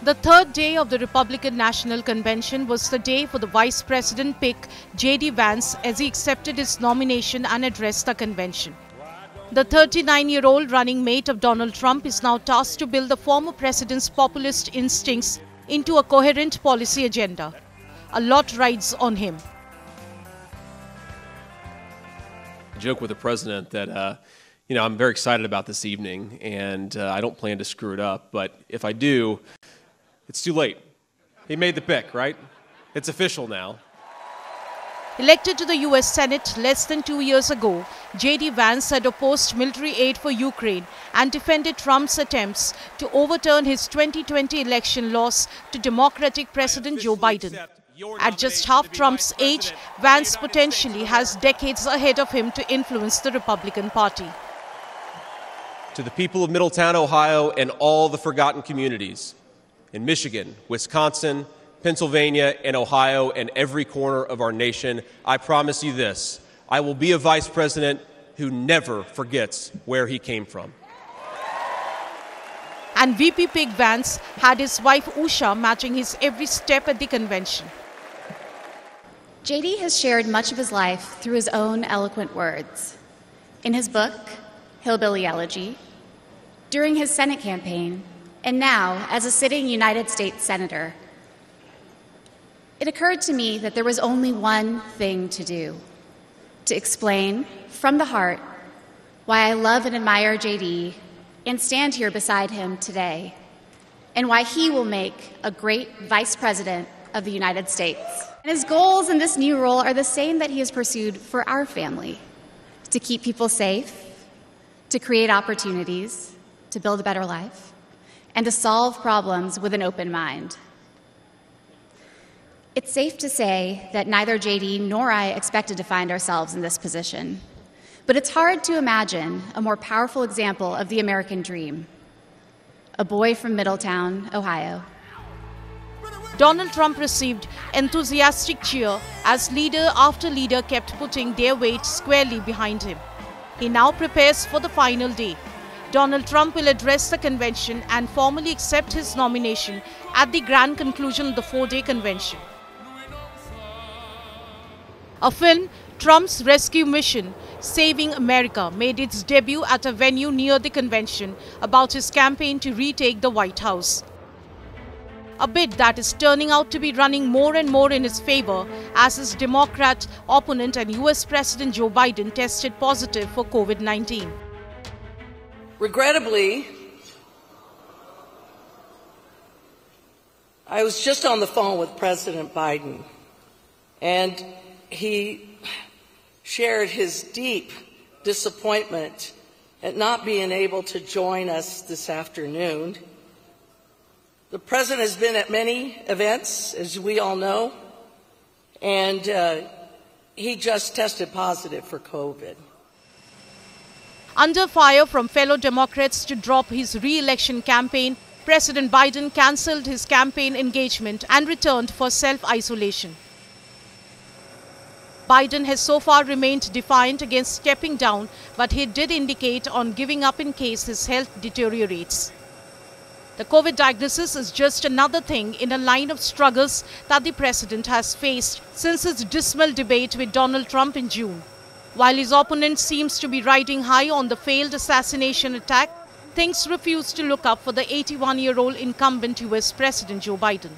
The third day of the Republican National Convention was the day for the Vice President pick J.D. Vance as he accepted his nomination and addressed the convention. The 39-year-old running mate of Donald Trump is now tasked to build the former president's populist instincts into a coherent policy agenda. A lot rides on him. I joke with the president that, I'm very excited about this evening, and I don't plan to screw it up, but if I do, it's too late. He made the pick, right? It's official now. Elected to the U.S. Senate less than 2 years ago, J.D. Vance had opposed military aid for Ukraine and defended Trump's attempts to overturn his 2020 election loss to Democratic President Joe Biden. At just half Trump's age, Vance potentially has decades ahead of him to influence the Republican Party. To the people of Middletown, Ohio, and all the forgotten communities in Michigan, Wisconsin, Pennsylvania, and Ohio, and every corner of our nation, I promise you this: I will be a vice president who never forgets where he came from. And VP pick Vance had his wife Usha matching his every step at the convention. J.D. has shared much of his life through his own eloquent words. In his book, Hillbilly Elegy, during his Senate campaign, and now as a sitting United States Senator, it occurred to me that there was only one thing to do: to explain from the heart why I love and admire J.D. and stand here beside him today, and why he will make a great Vice President of the United States. And his goals in this new role are the same that he has pursued for our family: to keep people safe, to create opportunities, to build a better life, and to solve problems with an open mind. It's safe to say that neither J.D. nor I expected to find ourselves in this position, but it's hard to imagine a more powerful example of the American dream: a boy from Middletown, Ohio. Donald Trump received enthusiastic cheer as leader after leader kept putting their weight squarely behind him. He now prepares for the final day. Donald Trump will address the convention and formally accept his nomination at the grand conclusion of the four-day convention. A film, Trump's Rescue Mission, Saving America, made its debut at a venue near the convention about his campaign to retake the White House. A bid that is turning out to be running more and more in his favor as his Democrat opponent and U.S. President Joe Biden tested positive for COVID-19. Regrettably, I was just on the phone with President Biden, and he shared his deep disappointment at not being able to join us this afternoon. The President has been at many events, as we all know, and he just tested positive for COVID. Under fire from fellow Democrats to drop his re-election campaign, President Biden cancelled his campaign engagement and returned for self-isolation. Biden has so far remained defiant against stepping down, but he did indicate on giving up in case his health deteriorates. The COVID diagnosis is just another thing in a line of struggles that the president has faced since his dismal debate with Donald Trump in June. While his opponent seems to be riding high on the failed assassination attack, things refuse to look up for the 81-year-old incumbent U.S. President Joe Biden.